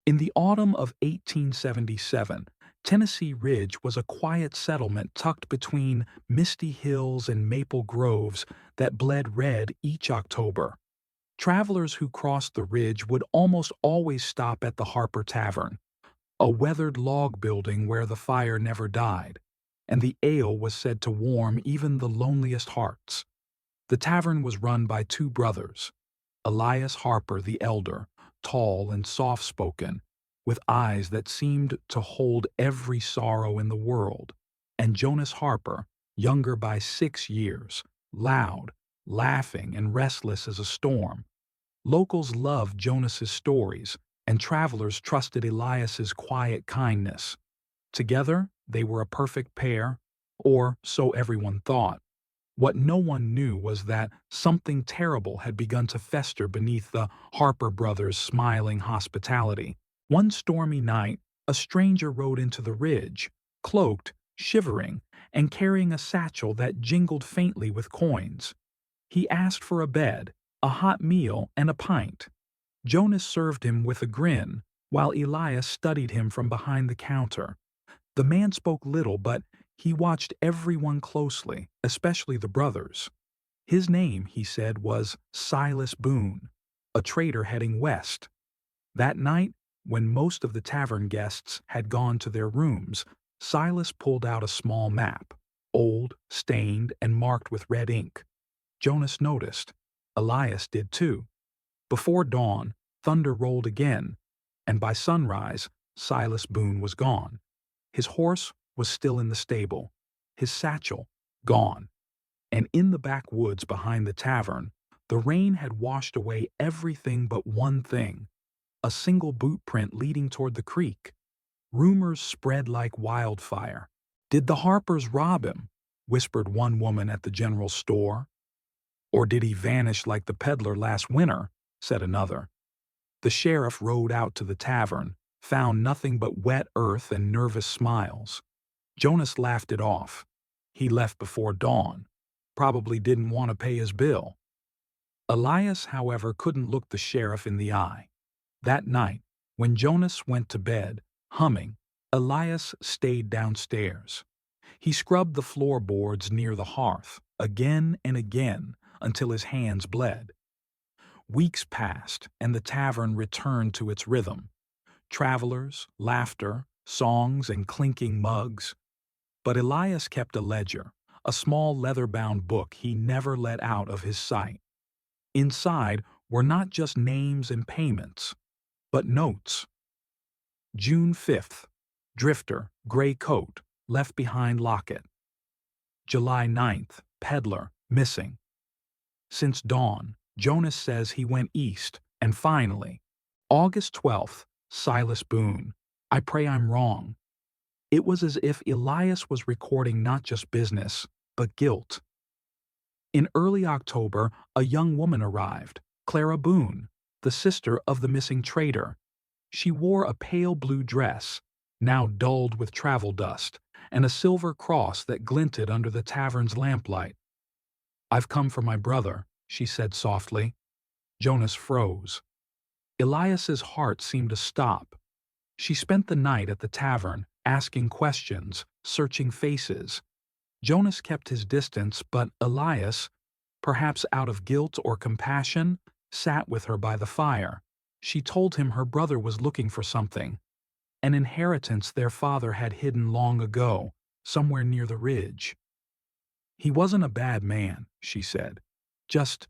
In the autumn of 1877, Tennessee Ridge was a quiet settlement tucked between misty hills and maple groves that bled red each October. Travelers who crossed the ridge would almost always stop at the Harper Tavern, a weathered log building where the fire never died, and the ale was said to warm even the loneliest hearts. The tavern was run by two brothers, Elias Harper the elder, tall and soft-spoken, with eyes that seemed to hold every sorrow in the world, and Jonas Harper, younger by 6 years, loud, laughing, and restless as a storm. Locals loved Jonas's stories, and travelers trusted Elias's quiet kindness. Together, they were a perfect pair, or so everyone thought. What no one knew was that something terrible had begun to fester beneath the Harper brothers' smiling hospitality. One stormy night, a stranger rode into the ridge, cloaked, shivering, and carrying a satchel that jingled faintly with coins. He asked for a bed, a hot meal, and a pint. Jonas served him with a grin, while Elias studied him from behind the counter. The man spoke little, but he watched everyone closely, especially the brothers. His name, he said, was Silas Boone, a trader heading west. That night, when most of the tavern guests had gone to their rooms, Silas pulled out a small map, old, stained, and marked with red ink. Jonas noticed. Elias did too. Before dawn, thunder rolled again, and by sunrise, Silas Boone was gone. His horse was still in the stable, his satchel gone, and in the backwoods behind the tavern, the rain had washed away everything but one thing, a single boot print leading toward the creek. Rumors spread like wildfire. "Did the Harpers rob him?" whispered one woman at the general store. "Or did he vanish like the peddler last winter?" said another. The sheriff rode out to the tavern, found nothing but wet earth and nervous smiles. Jonas laughed it off. He left before dawn. Probably didn't want to pay his bill. Elias, however, couldn't look the sheriff in the eye. That night, when Jonas went to bed, humming, Elias stayed downstairs. He scrubbed the floorboards near the hearth, again and again, until his hands bled. Weeks passed, and the tavern returned to its rhythm. Travelers, laughter, songs, and clinking mugs. But Elias kept a ledger, a small leather-bound book he never let out of his sight. Inside were not just names and payments, but notes. June 5th, drifter, gray coat, left behind locket. July 9th, peddler, missing. Since dawn, Jonas says he went east, and finally, August 12th, Silas Boone. I pray I'm wrong. It was as if Elias was recording not just business, but guilt. In early October, a young woman arrived, Clara Boone, the sister of the missing trader. She wore a pale blue dress, now dulled with travel dust, and a silver cross that glinted under the tavern's lamplight. "I've come for my brother," she said softly. Jonas froze. Elias's heart seemed to stop. She spent the night at the tavern, asking questions, searching faces. Jonas kept his distance, but Elias, perhaps out of guilt or compassion, sat with her by the fire. She told him her brother was looking for something, an inheritance their father had hidden long ago, somewhere near the ridge. "He wasn't a bad man," she said, "just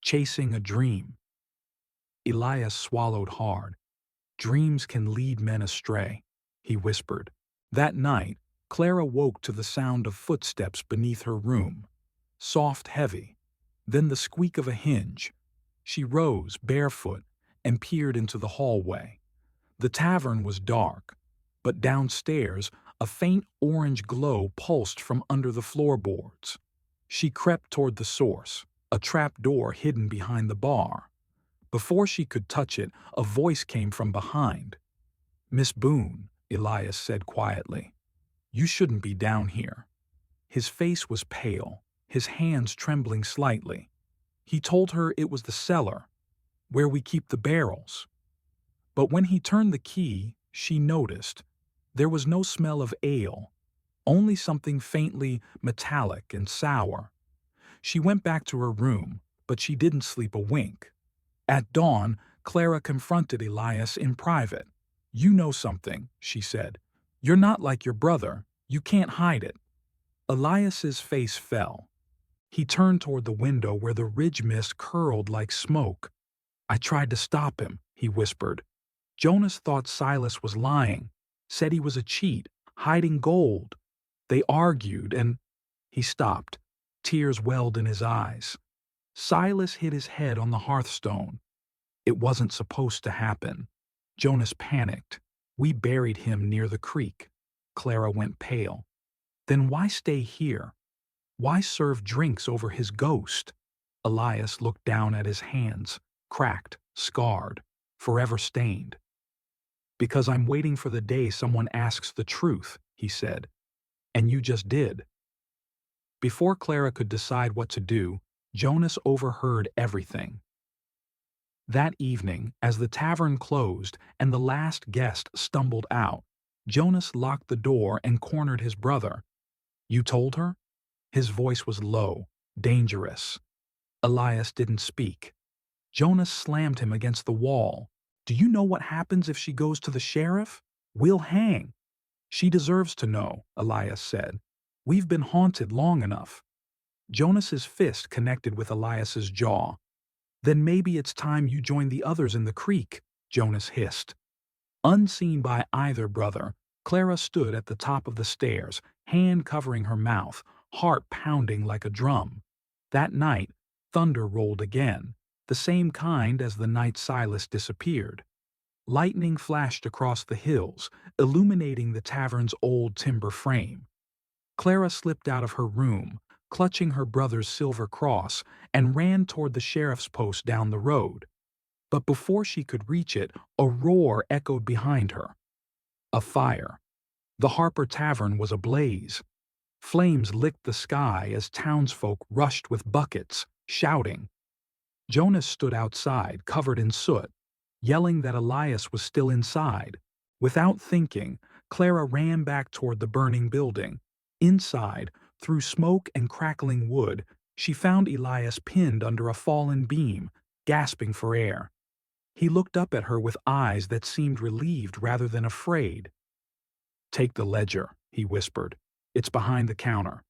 chasing a dream." Elias swallowed hard. "Dreams can lead men astray," he whispered. That night, Clara woke to the sound of footsteps beneath her room. Soft, heavy. Then the squeak of a hinge. She rose, barefoot, and peered into the hallway. The tavern was dark, but downstairs, a faint orange glow pulsed from under the floorboards. She crept toward the source, a trap door hidden behind the bar. Before she could touch it, a voice came from behind. "Miss Boone," Elias said quietly, "you shouldn't be down here." His face was pale, his hands trembling slightly. He told her it was the cellar, where we keep the barrels. But when he turned the key, she noticed there was no smell of ale, only something faintly metallic and sour. She went back to her room, but she didn't sleep a wink. At dawn, Clara confronted Elias in private. "You know something," she said. "You're not like your brother. You can't hide it." Elias's face fell. He turned toward the window where the ridge mist curled like smoke. "I tried to stop him," he whispered. "Jonas thought Silas was lying, said he was a cheat, hiding gold. They argued and—" He stopped. Tears welled in his eyes. Silas hit his head on the hearthstone. "It wasn't supposed to happen." Jonas panicked. "We buried him near the creek." Clara went pale. "Then why stay here? Why serve drinks over his ghost?" Elias looked down at his hands, cracked, scarred, forever stained. "Because I'm waiting for the day someone asks the truth," he said. "And you just did." Before Clara could decide what to do, Jonas overheard everything. That evening, as the tavern closed and the last guest stumbled out, Jonas locked the door and cornered his brother. "You told her?" His voice was low, dangerous. Elias didn't speak. Jonas slammed him against the wall. "Do you know what happens if she goes to the sheriff? We'll hang." "She deserves to know," Elias said. "We've been haunted long enough." Jonas's fist connected with Elias's jaw. "Then maybe it's time you join the others in the creek," Jonas hissed. Unseen by either brother, Clara stood at the top of the stairs, hand covering her mouth, heart pounding like a drum. That night, thunder rolled again, the same kind as the night Silas disappeared. Lightning flashed across the hills, illuminating the tavern's old timber frame. Clara slipped out of her room, clutching her brother's silver cross, and ran toward the sheriff's post down the road. But before she could reach it, a roar echoed behind her. A fire. The Harper Tavern was ablaze. Flames licked the sky as townsfolk rushed with buckets, shouting. Jonas stood outside, covered in soot, yelling that Elias was still inside. Without thinking, Clara ran back toward the burning building. Inside, through smoke and crackling wood, she found Elias pinned under a fallen beam, gasping for air. He looked up at her with eyes that seemed relieved rather than afraid. "Take the ledger," he whispered. "It's behind the counter.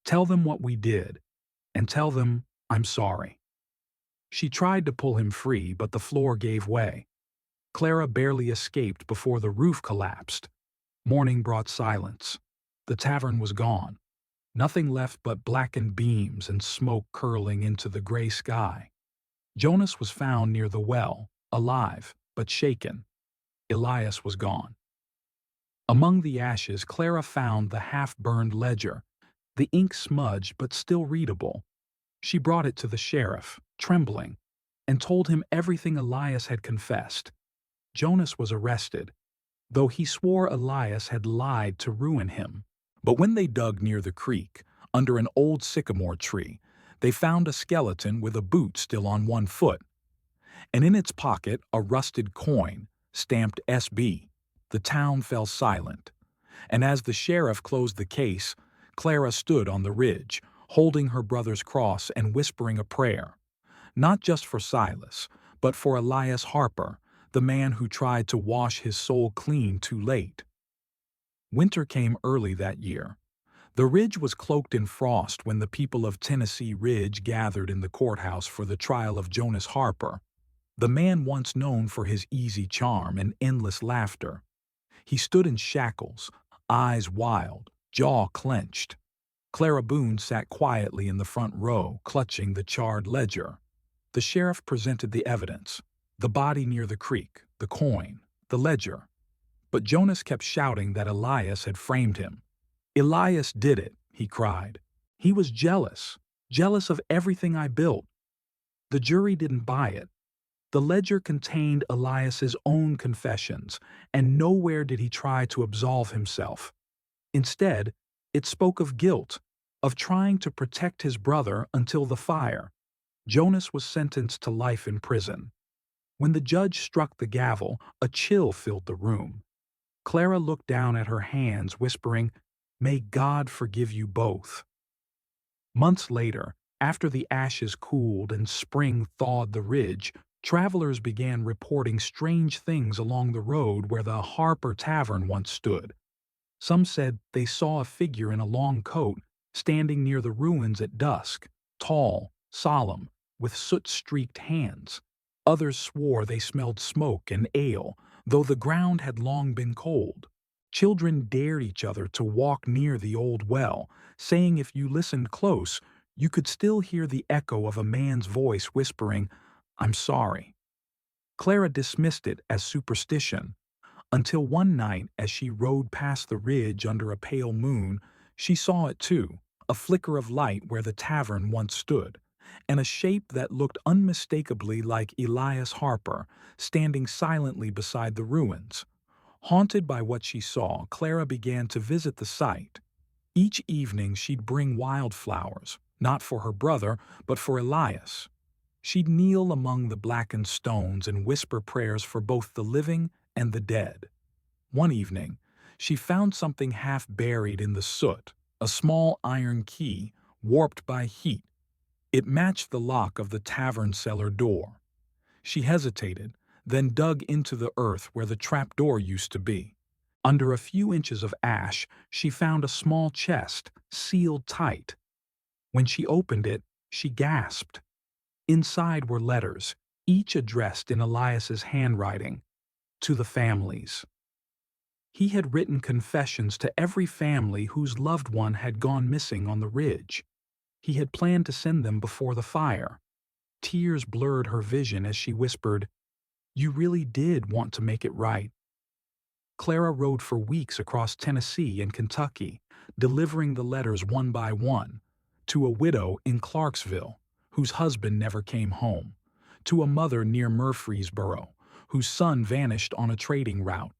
Tell them what we did, and tell them I'm sorry." She tried to pull him free, but the floor gave way. Clara barely escaped before the roof collapsed. Morning brought silence. The tavern was gone. Nothing left but blackened beams and smoke curling into the gray sky. Jonas was found near the well, alive, but shaken. Elias was gone. Among the ashes, Clara found the half-burned ledger, the ink smudged but still readable. She brought it to the sheriff, trembling, and told him everything Elias had confessed. Jonas was arrested, though he swore Elias had lied to ruin him. But when they dug near the creek, under an old sycamore tree, they found a skeleton with a boot still on one foot, and in its pocket a rusted coin, stamped SB. The town fell silent, and as the sheriff closed the case, Clara stood on the ridge, holding her brother's cross and whispering a prayer, not just for Silas, but for Elias Harper, the man who tried to wash his soul clean too late. Winter came early that year. The ridge was cloaked in frost when the people of Tennesseeridge gathered in the courthouse for the trial of Jonas Harper, the man once known for his easy charm and endless laughter. He stood in shackles, eyes wild, jaw clenched. Clara Boone sat quietly in the front row, clutching the charred ledger. The sheriff presented the evidence: the body near the creek, the coin, the ledger. But Jonas kept shouting that Elias had framed him. "Elias did it," he cried. "He was jealous, jealous of everything I built." The jury didn't buy it. The ledger contained Elias's own confessions, and nowhere did he try to absolve himself. Instead, it spoke of guilt, of trying to protect his brother until the fire. Jonas was sentenced to life in prison. When the judge struck the gavel, a chill filled the room. Clara looked down at her hands, whispering, "May God forgive you both." Months later, after the ashes cooled and spring thawed the ridge, travelers began reporting strange things along the road where the Harper Tavern once stood. Some said they saw a figure in a long coat standing near the ruins at dusk, tall, solemn, with soot-streaked hands. Others swore they smelled smoke and ale, though the ground had long been cold. Children dared each other to walk near the old well, saying if you listened close, you could still hear the echo of a man's voice whispering, "I'm sorry." Clara dismissed it as superstition, until one night as she rode past the ridge under a pale moon, she saw it too, a flicker of light where the tavern once stood, and a shape that looked unmistakably like Elias Harper, standing silently beside the ruins. Haunted by what she saw, Clara began to visit the site. Each evening she'd bring wildflowers, not for her brother, but for Elias. She'd kneel among the blackened stones and whisper prayers for both the living and the dead. One evening, she found something half buried in the soot, a small iron key, warped by heat. It matched the lock of the tavern cellar door. She hesitated, then dug into the earth where the trapdoor used to be. Under a few inches of ash, she found a small chest, sealed tight. When she opened it, she gasped. Inside were letters, each addressed in Elias's handwriting, to the families. He had written confessions to every family whose loved one had gone missing on the ridge. He had planned to send them before the fire. Tears blurred her vision as she whispered, "You really did want to make it right." Clara rode for weeks across Tennessee and Kentucky, delivering the letters one by one, to a widow in Clarksville, whose husband never came home, to a mother near Murfreesboro, whose son vanished on a trading route.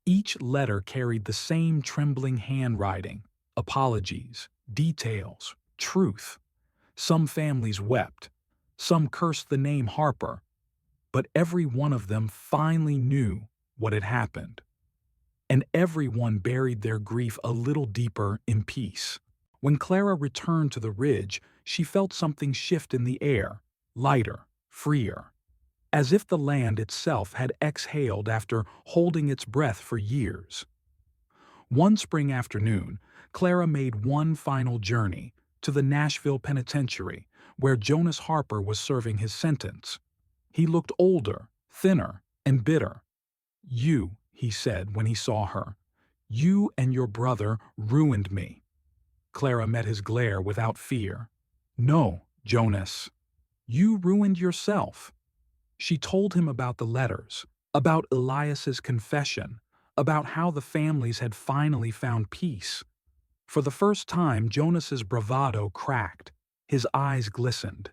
Each letter carried the same trembling handwriting, apologies, details, truth. Some families wept, some cursed the name Harper, but every one of them finally knew what had happened. And everyone buried their grief a little deeper in peace. When Clara returned to the ridge, she felt something shift in the air, lighter, freer, as if the land itself had exhaled after holding its breath for years. One spring afternoon, Clara made one final journey to the Nashville Penitentiary, where Jonas Harper was serving his sentence. He looked older, thinner, and bitter. "You," he said when he saw her, "you and your brother ruined me." Clara met his glare without fear. "No, Jonas. You ruined yourself." She told him about the letters, about Elias's confession, about how the families had finally found peace. For the first time, Jonas's bravado cracked. His eyes glistened.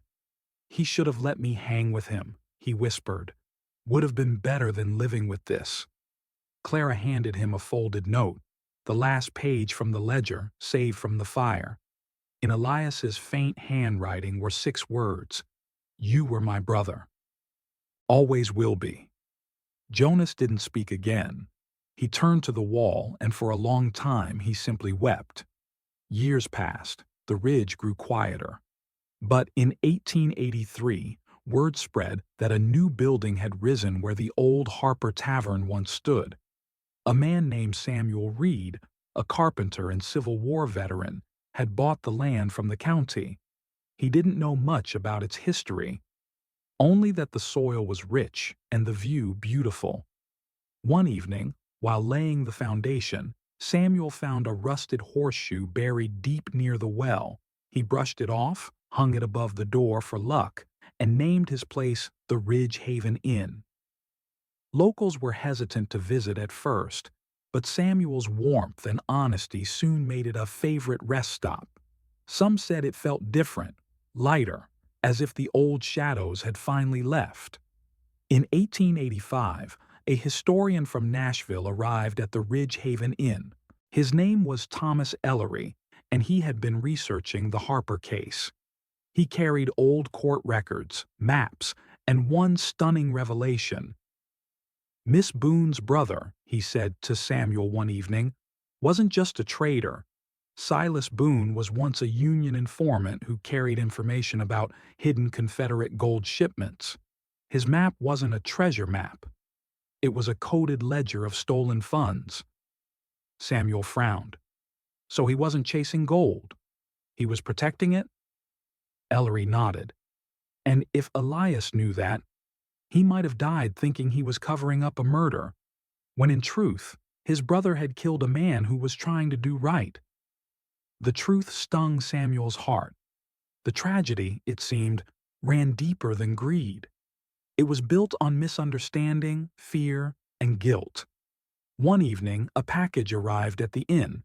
"He should have let me hang with him," he whispered. "Would have been better than living with this." Clara handed him a folded note, the last page from the ledger saved from the fire. In Elias's faint handwriting were 6 words, "You were my brother. Always will be." Jonas didn't speak again. He turned to the wall, and for a long time he simply wept. Years passed. The ridge grew quieter. But in 1883, word spread that a new building had risen where the old Harper Tavern once stood. A man named Samuel Reed, a carpenter and Civil War veteran, had bought the land from the county. He didn't know much about its history, only that the soil was rich and the view beautiful. One evening, while laying the foundation, Samuel found a rusted horseshoe buried deep near the well. He brushed it off, hung it above the door for luck, and named his place the Ridge Haven Inn. Locals were hesitant to visit at first, but Samuel's warmth and honesty soon made it a favorite rest stop. Some said it felt different, lighter, as if the old shadows had finally left. In 1885, a historian from Nashville arrived at the Ridge Haven Inn. His name was Thomas Ellery, and he had been researching the Harper case. He carried old court records, maps, and one stunning revelation. Miss Boone's brother, he said to Samuel one evening, wasn't just a trader. Silas Boone was once a Union informant who carried information about hidden Confederate gold shipments. His map wasn't a treasure map. It was a coded ledger of stolen funds. Samuel frowned. So he wasn't chasing gold. He was protecting it? Ellery nodded. And if Elias knew that, he might have died thinking he was covering up a murder, when in truth, his brother had killed a man who was trying to do right. The truth stung Samuel's heart. The tragedy, it seemed, ran deeper than greed. It was built on misunderstanding, fear, and guilt. One evening, a package arrived at the inn,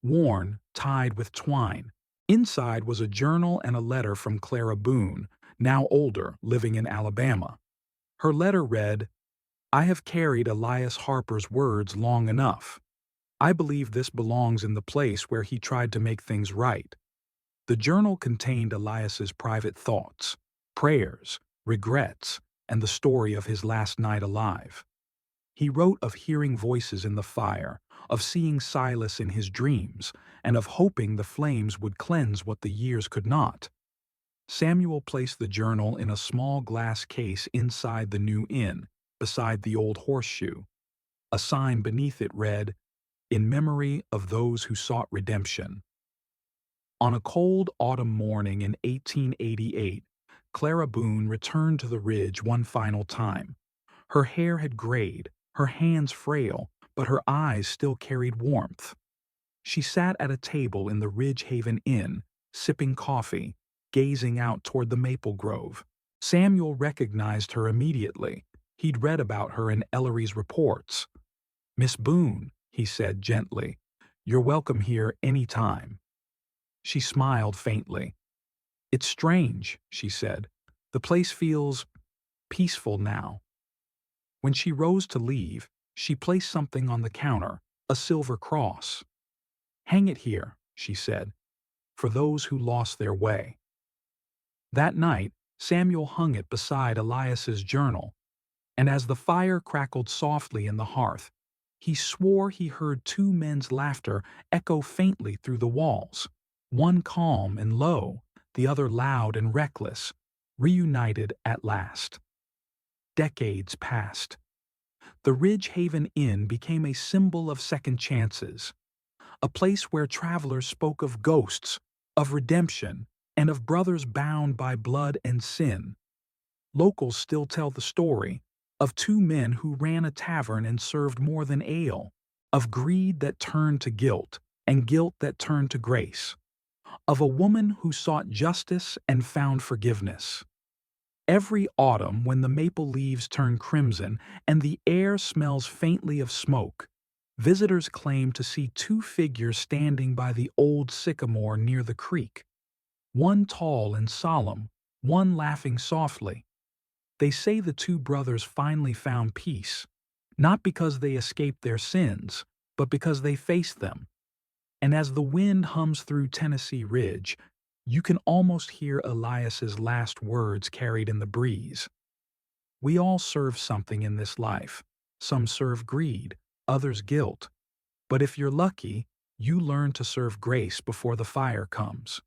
worn, tied with twine. Inside was a journal and a letter from Clara Boone, now older, living in Alabama. Her letter read, "I have carried Elias Harper's words long enough. I believe this belongs in the place where he tried to make things right." The journal contained Elias's private thoughts, prayers, regrets, and the story of his last night alive. He wrote of hearing voices in the fire, of seeing Silas in his dreams, and of hoping the flames would cleanse what the years could not. Samuel placed the journal in a small glass case inside the new inn, beside the old horseshoe. A sign beneath it read, "In memory of those who sought redemption." On a cold autumn morning in 1888, Clara Boone returned to the ridge one final time. Her hair had grayed, her hands frail, but her eyes still carried warmth. She sat at a table in the Ridge Haven Inn, sipping coffee, gazing out toward the maple grove. Samuel recognized her immediately. He'd read about her in Ellery's reports. "Miss Boone," he said gently, "you're welcome here any time." She smiled faintly. "It's strange," she said. "The place feels peaceful now." When she rose to leave, she placed something on the counter, a silver cross. "Hang it here," she said, "for those who lost their way." That night, Samuel hung it beside Elias's journal, and as the fire crackled softly in the hearth, he swore he heard two men's laughter echo faintly through the walls, one calm and low, the other loud and reckless, reunited at last. Decades passed. The Ridge Haven Inn became a symbol of second chances, a place where travelers spoke of ghosts, of redemption, and of brothers bound by blood and sin. Locals still tell the story of two men who ran a tavern and served more than ale, of greed that turned to guilt, and guilt that turned to grace, of a woman who sought justice and found forgiveness. Every autumn, when the maple leaves turn crimson and the air smells faintly of smoke, visitors claim to see two figures standing by the old sycamore near the creek, one tall and solemn, one laughing softly. They say the two brothers finally found peace, not because they escaped their sins, but because they faced them. And as the wind hums through Tennessee Ridge, you can almost hear Elias's last words carried in the breeze. "We all serve something in this life. Some serve greed, others guilt. But if you're lucky, you learn to serve grace before the fire comes."